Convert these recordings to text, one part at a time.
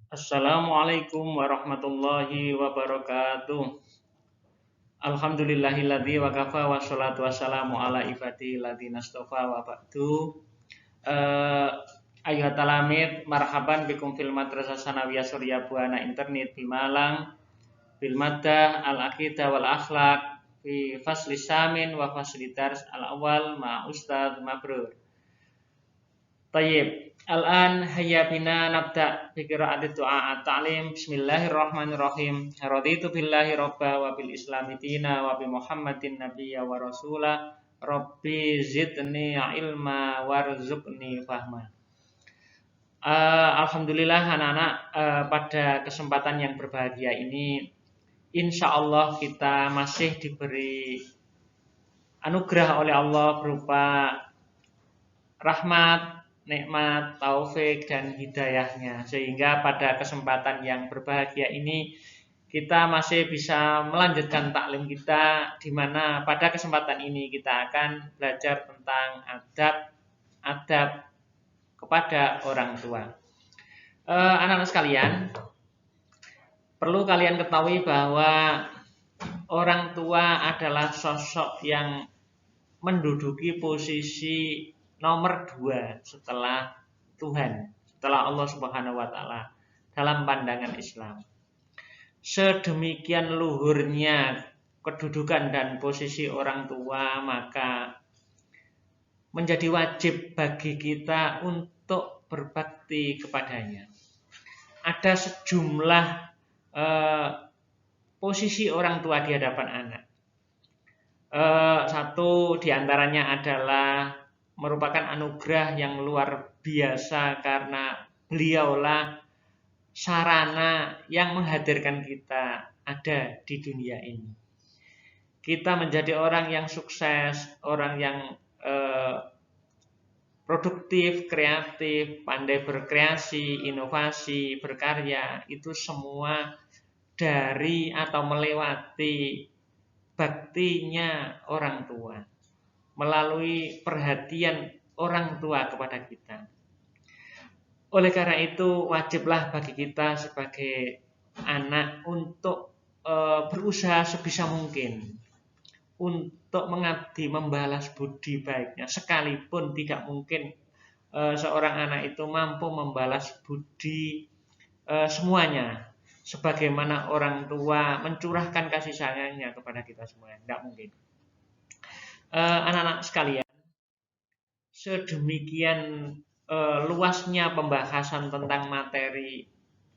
Assalamualaikum warahmatullahi wabarakatuh. Alhamdulillahilladzi wa kafa wassalatu wassalamu ala ibadil ladzina astofa wa ba'du. Eh Ayuhat talamid, marhaban bikum fil madrasah sanawiyah Surya Buana Internet di Malang bil maddah al aqidah wal akhlaq fi fasli samin wa fasli dars al awal ma Ustaz Mabrur. Tayyib. Al-an hayya bina nabda bi qira'ati du'a at-ta'lim. Bismillahirrahmanirrahim. Raditu billahi robba wa bil islami dina wa bi Muhammadin nabiyya wa rasula. Rabbi zidni ilma warzuqni fahma. Alhamdulillah anak-anak, pada kesempatan yang berbahagia ini insya Allah kita masih diberi anugerah oleh Allah berupa rahmat, nikmat, taufik, dan hidayahnya. Sehingga pada kesempatan yang berbahagia ini kita masih bisa melanjutkan taklim kita, di mana pada kesempatan ini kita akan belajar tentang adab kepada orang tua. Anak-anak sekalian, perlu kalian ketahui bahwa orang tua adalah sosok yang menduduki posisi nomor 2 setelah Tuhan, setelah Allah Subhanahu wa taala dalam pandangan Islam. Sedemikian luhurnya kedudukan dan posisi orang tua, maka menjadi wajib bagi kita untuk berbakti kepadanya. Ada sejumlah posisi orang tua di hadapan anak. Satu diantaranya adalah merupakan anugerah yang luar biasa karena beliaulah sarana yang menghadirkan kita ada di dunia ini. Kita menjadi orang yang sukses, orang yang produktif, kreatif, pandai berkreasi, inovasi, berkarya, itu semua dari atau melewati baktinya orang tua, melalui perhatian orang tua kepada kita. Oleh karena itu wajiblah bagi kita sebagai anak untuk berusaha sebisa mungkin untuk mengabdi, membalas budi baiknya, sekalipun tidak mungkin seorang anak itu mampu membalas budi semuanya, sebagaimana orang tua mencurahkan kasih sayangnya kepada kita semuanya. Tidak mungkin. Anak-anak sekalian, sedemikian luasnya pembahasan tentang materi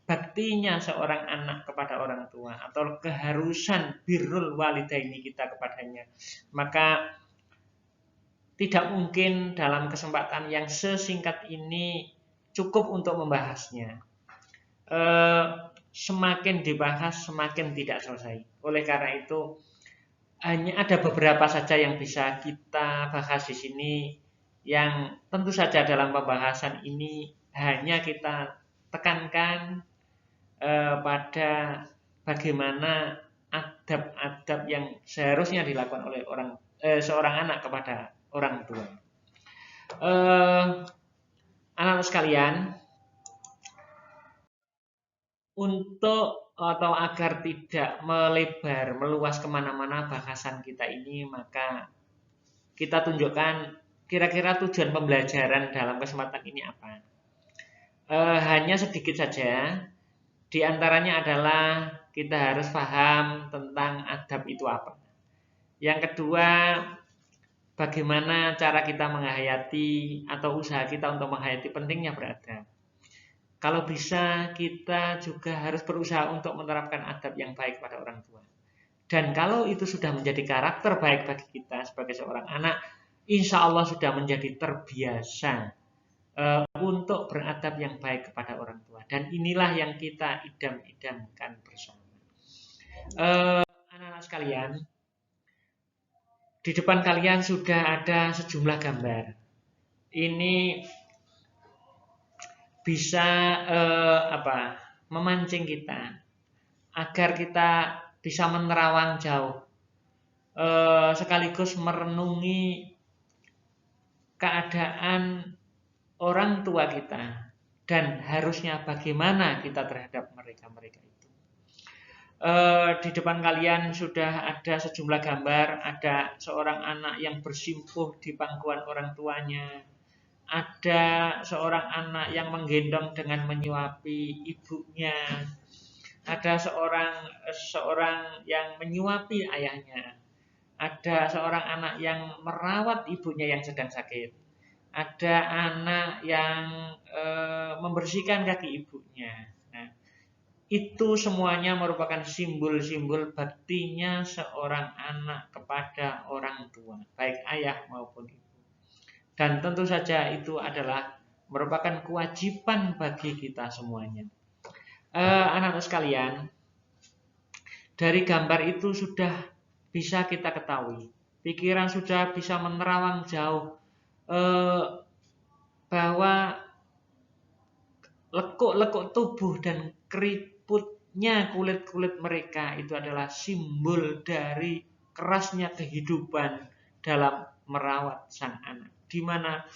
baktinya seorang anak kepada orang tua atau keharusan birrul walidaini kita kepadanya, maka tidak mungkin dalam kesempatan yang sesingkat ini cukup untuk membahasnya. Semakin dibahas semakin tidak selesai. Oleh karena itu hanya ada beberapa saja yang bisa kita bahas di sini, yang tentu saja dalam pembahasan ini hanya kita tekankan pada bagaimana adab-adab yang seharusnya dilakukan oleh seorang anak kepada orang tua. Anak-anak sekalian, untuk atau agar tidak melebar, meluas kemana-mana bahasan kita ini, maka kita tunjukkan kira-kira tujuan pembelajaran dalam kesempatan ini apa. Hanya sedikit saja, di antaranya adalah kita harus paham tentang adab itu apa. Yang kedua, bagaimana cara kita menghayati atau usaha kita untuk menghayati pentingnya beradab. Kalau bisa, kita juga harus berusaha untuk menerapkan adab yang baik pada orang tua. Dan kalau itu sudah menjadi karakter baik bagi kita sebagai seorang anak, insya Allah sudah menjadi terbiasa untuk beradab yang baik kepada orang tua. Dan inilah yang kita idam-idamkan bersama. Anak-anak sekalian, di depan kalian sudah ada sejumlah gambar. Ini bisa memancing kita agar kita bisa menerawang jauh, sekaligus merenungi keadaan orang tua kita dan harusnya bagaimana kita terhadap mereka-mereka itu. Di depan kalian sudah ada sejumlah gambar, ada seorang anak yang bersimpuh di pangkuan orang tuanya, ada seorang anak yang menggendong dengan menyuapi ibunya, ada seorang yang menyuapi ayahnya, ada seorang anak yang merawat ibunya yang sedang sakit, ada anak yang membersihkan kaki ibunya. Nah, itu semuanya merupakan simbol-simbol baktinya seorang anak kepada orang tua, baik ayah maupun ibu. Dan tentu saja itu adalah merupakan kewajiban bagi kita semuanya. Anak-anak sekalian, dari gambar itu sudah bisa kita ketahui, pikiran sudah bisa menerawang jauh bahwa lekuk-lekuk tubuh dan keriputnya kulit-kulit mereka itu adalah simbol dari kerasnya kehidupan dalam merawat sang anak, di mana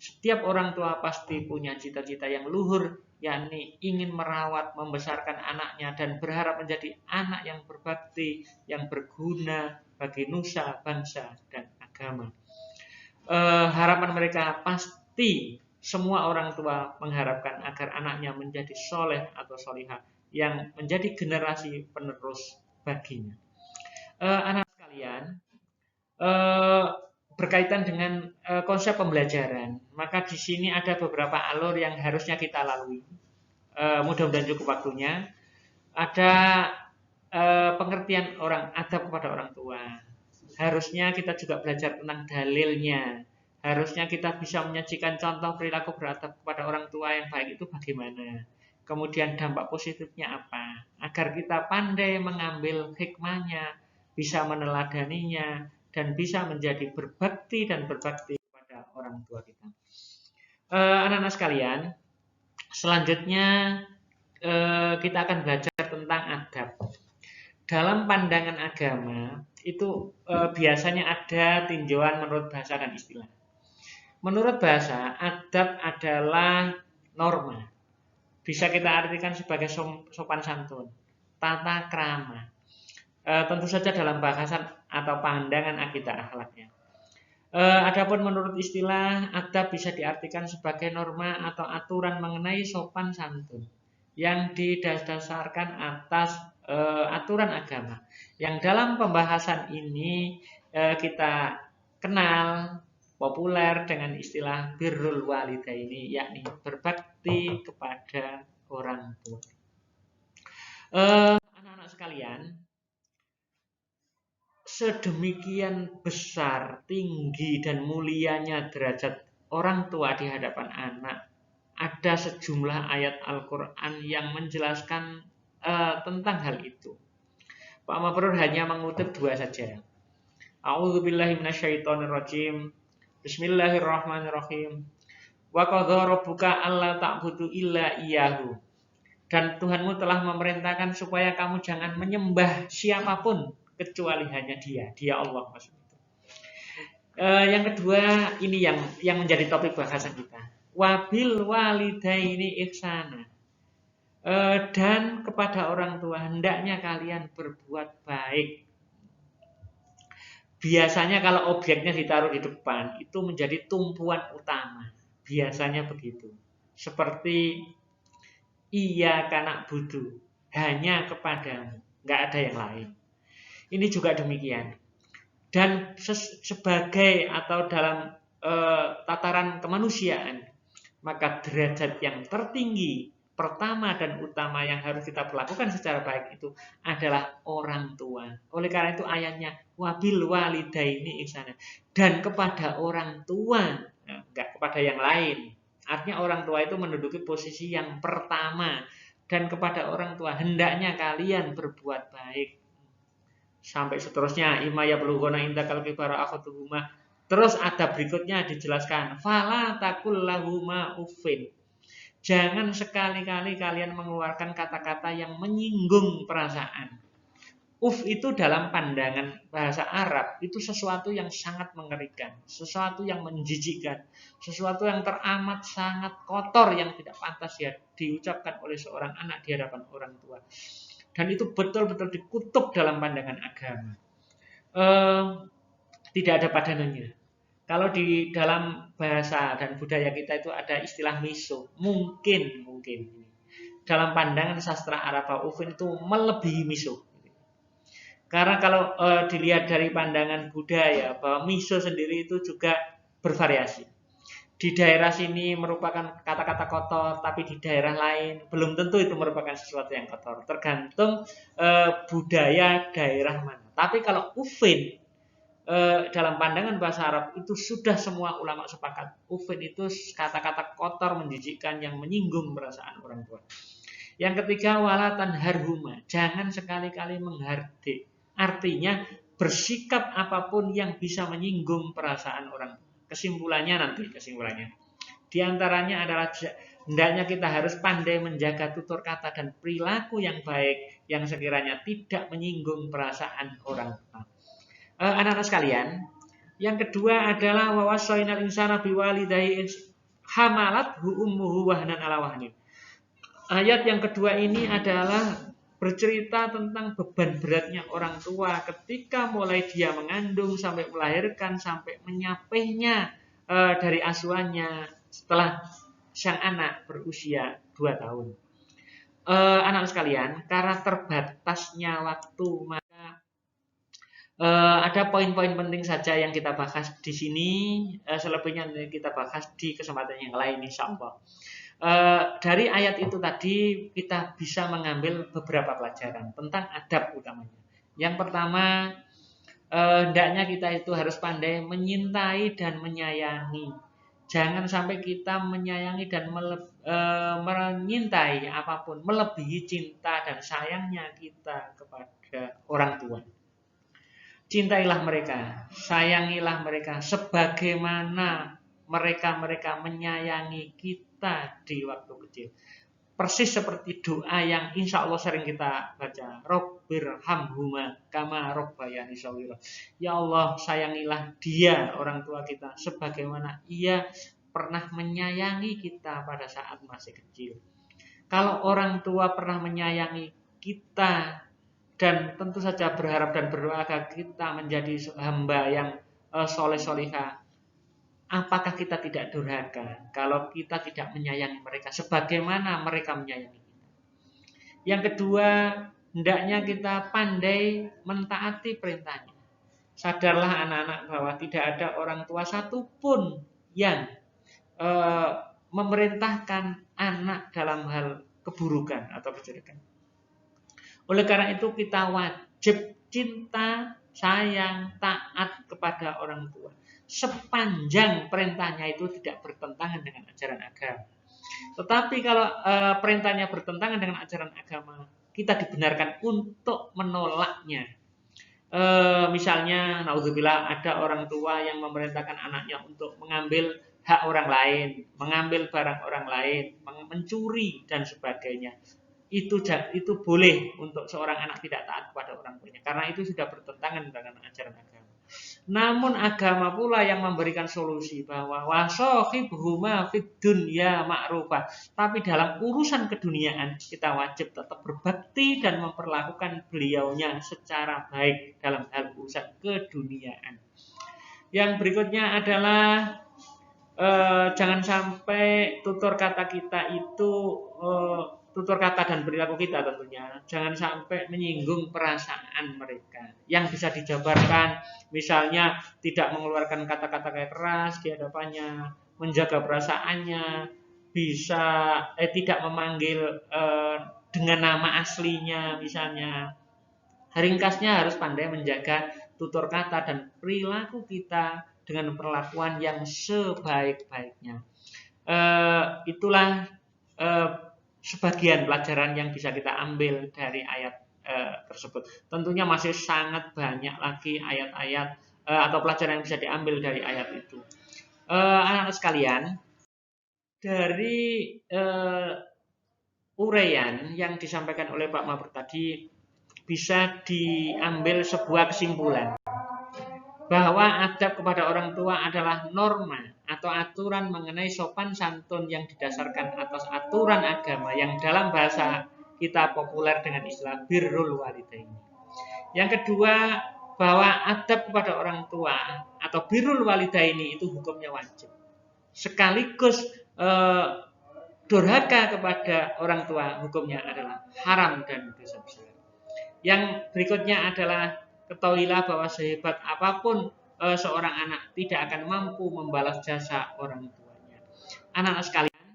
setiap orang tua pasti punya cita-cita yang luhur, yakni ingin merawat, membesarkan anaknya dan berharap menjadi anak yang berbakti, yang berguna bagi nusa, bangsa, dan agama. Harapan mereka pasti semua orang tua mengharapkan agar anaknya menjadi soleh atau solihah yang menjadi generasi penerus baginya. Anak sekalian, berkaitan dengan konsep pembelajaran, maka di sini ada beberapa alur yang harusnya kita lalui. Mudah-mudahan cukup waktunya. Ada pengertian adab kepada orang tua. Harusnya kita juga belajar tentang dalilnya. Harusnya kita bisa menyajikan contoh perilaku beradab kepada orang tua yang baik itu bagaimana. Kemudian dampak positifnya apa. Agar kita pandai mengambil hikmahnya, bisa meneladaninya, dan bisa menjadi berbakti kepada orang tua kita. Anak-anak sekalian, selanjutnya kita akan belajar tentang adab. Dalam pandangan agama itu biasanya ada tinjauan menurut bahasa dan istilah. Menurut bahasa, adab adalah norma. Bisa kita artikan sebagai sopan santun, tata krama. Tentu saja dalam bahasan atau pandangan akidah akhlaknya. Adapun menurut istilah, adab bisa diartikan sebagai norma atau aturan mengenai sopan santun yang didasarkan atas aturan agama. Yang dalam pembahasan ini kita kenal populer dengan istilah birrul walidaini, yakni berbakti kepada orang tua. Anak-anak sekalian, sedemikian besar, tinggi dan mulianya derajat orang tua di hadapan anak, ada sejumlah ayat Al-Quran yang menjelaskan tentang hal itu. Pak Mabrur hanya mengutip 2 saja. A'udzubillahi minasyaitonirrajim. Bismillahirrahmanirrahim. Wa qadha rabbuka alla ta'budu illa iyyahu. Dan Tuhanmu telah memerintahkan supaya kamu jangan menyembah siapapun kecuali hanya Dia Allah maksudnya. Yang kedua, ini yang menjadi topik bahasan kita. Wabil walidaini ihsana. Dan kepada orang tua hendaknya kalian berbuat baik. Biasanya kalau objeknya ditaruh di depan, itu menjadi tumpuan utama. Biasanya begitu. Seperti iyyaka na'budu, hanya kepadamu, nggak ada yang lain. Ini juga demikian. Dan sebagai atau dalam tataran kemanusiaan, maka derajat yang tertinggi pertama dan utama yang harus kita lakukan secara baik itu adalah orang tua. Oleh karena itu ayatnya wabil walidaini ihsana, dan kepada orang tua, enggak kepada yang lain. Artinya orang tua itu menduduki posisi yang pertama, dan kepada orang tua hendaknya kalian berbuat baik. Sampai seterusnya imaya bulughana indakal kibara akhatuhuma. Terus ada berikutnya dijelaskan fala takul lahuma uffin. Jangan sekali-kali kalian mengeluarkan kata-kata yang menyinggung perasaan. itu dalam pandangan bahasa Arab itu sesuatu yang sangat mengerikan, sesuatu yang menjijikkan, sesuatu yang teramat sangat kotor yang tidak pantas ya diucapkan oleh seorang anak di hadapan orang tua. Dan itu betul-betul dikutuk dalam pandangan agama. Eh, Tidak ada padanannya. Kalau di dalam bahasa dan budaya kita itu ada istilah miso, mungkin dalam pandangan sastra Arab Ufin itu melebihi miso. Karena kalau dilihat dari pandangan budaya bahwa miso sendiri itu juga bervariasi. Di daerah sini merupakan kata-kata kotor, tapi di daerah lain belum tentu itu merupakan sesuatu yang kotor. Tergantung budaya daerah mana. Tapi kalau ufin dalam pandangan bahasa Arab itu sudah semua ulama sepakat. Ufin itu kata-kata kotor, menjijikkan yang menyinggung perasaan orang tua. Yang ketiga, walatan harhuma, jangan sekali-kali menghardik. Artinya bersikap apapun yang bisa menyinggung perasaan orang tua. Kesimpulannya. Di antaranya adalah hendaknya kita harus pandai menjaga tutur kata dan perilaku yang baik yang sekiranya tidak menyinggung perasaan orang tua. Anak-anak sekalian, yang kedua adalah wawasoinal insana biwalidayhi hamalat hu ummuhu wahnan ala wahnin. Ayat yang kedua ini adalah bercerita tentang beban beratnya orang tua ketika mulai dia mengandung sampai melahirkan sampai menyapihnya dari asuhannya setelah sang anak berusia 2 tahun. Anak sekalian, karena terbatasnya waktu maka ada poin-poin penting saja yang kita bahas di sini, selebihnya kita bahas di kesempatan yang lain insyaallah. Dari ayat itu tadi kita bisa mengambil beberapa pelajaran tentang adab utamanya. Yang pertama, hendaknya kita itu harus pandai menyintai dan menyayangi. Jangan sampai kita menyayangi dan menyintai apapun melebihi cinta dan sayangnya kita kepada orang tua. Cintailah mereka, sayangilah mereka sebagaimana mereka menyayangi kita di waktu kecil. Persis seperti doa yang insya Allah sering kita baca. Robbirhamhuma kama robbayani shaghira. Ya Allah, sayangilah dia, orang tua kita, sebagaimana ia pernah menyayangi kita pada saat masih kecil. Kalau orang tua pernah menyayangi kita dan tentu saja berharap dan berdoa agar kita menjadi hamba yang soleh-solihah, apakah kita tidak durhaka kalau kita tidak menyayangi mereka sebagaimana mereka menyayangi kita? Yang kedua, hendaknya kita pandai mentaati perintahnya. Sadarlah anak-anak bahwa tidak ada orang tua satupun yang memerintahkan anak dalam hal keburukan atau kejelekan. Oleh karena itu kita wajib cinta, sayang, taat kepada orang tua. Sepanjang perintahnya itu tidak bertentangan dengan ajaran agama. Tetapi kalau perintahnya bertentangan dengan ajaran agama, kita dibenarkan untuk menolaknya. Misalnya, naudzubillah, ada orang tua yang memerintahkan anaknya untuk mengambil hak orang lain, mengambil barang orang lain, mencuri dan sebagainya. Itu boleh untuk seorang anak tidak taat kepada orang tuanya karena itu sudah bertentangan dengan ajaran agama. Namun agama pula yang memberikan solusi bahwa wasohibhuma fid dunya ma'rufah. Tapi dalam urusan keduniaan kita wajib tetap berbakti dan memperlakukan beliaunya secara baik dalam hal urusan keduniaan. Yang berikutnya adalah jangan sampai tutur kata kita itu tutur kata dan perilaku kita tentunya jangan sampai menyinggung perasaan mereka yang bisa dijabarkan, misalnya tidak mengeluarkan kata-kata keras di hadapannya, menjaga perasaannya, bisa tidak memanggil dengan nama aslinya misalnya. Ringkasnya harus pandai menjaga tutur kata dan perilaku kita dengan perlakuan yang sebaik-baiknya. Itulah sebagian pelajaran yang bisa kita ambil dari ayat tersebut. Tentunya masih sangat banyak lagi ayat-ayat atau pelajaran yang bisa diambil dari ayat itu. Anak-anak sekalian, dari uraian yang disampaikan oleh Pak Mabur tadi, bisa diambil sebuah kesimpulan bahwa adab kepada orang tua adalah norma atau aturan mengenai sopan santun yang didasarkan atas aturan agama yang dalam bahasa kita populer dengan istilah birrul walidain. Yang kedua, bahwa adab kepada orang tua atau birrul walidaini itu hukumnya wajib. Sekaligus durhaka kepada orang tua hukumnya adalah haram dan dosa besar. Yang berikutnya adalah ketahuilah bahwa sehebat apapun seorang anak tidak akan mampu membalas jasa orang tuanya. Anak-anak sekalian,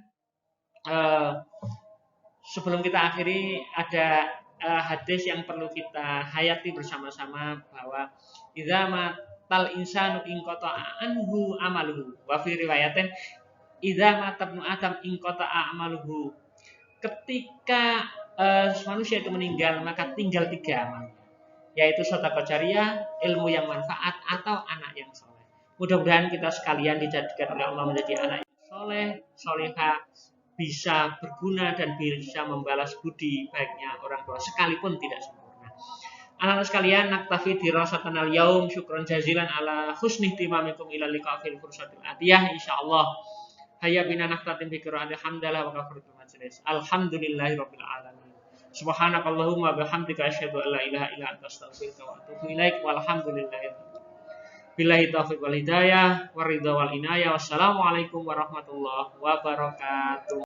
sebelum kita akhiri ada hadis yang perlu kita hayati bersama-sama bahwa idza matal insanu in qata'a anhu amaluhu wa fi riwayatin idza matabnu adam in qata'a amaluhu. Ketika manusia itu meninggal maka tinggal 3 amal, yaitu sedekah jariah, ilmu yang manfaat, atau anak yang soleh. Mudah-mudahan kita sekalian dijadikan oleh Allah menjadi anak yang soleh, soleha, bisa berguna dan bisa membalas budi baiknya orang tua sekalipun tidak sempurna. Anak-anak sekalian, naktafi dirasatan al-yaum, syukron jazilan ala husni timamikum ila liqa fil fursatil atiyah. Insyaallah hayya bina naktatim bi qira'atil hamdalah wa kafaratul majlis. Alhamdulillahirabbil alamin. Subhanakallahumma bihamdika asyhadu an la ilaha illa anta astaghfiruka wa atubu ilaik. Walhamdulillahi billahi taufiq wal hidayah waridha wal inayah. Wassalamualaikum warahmatullahi wabarakatuh.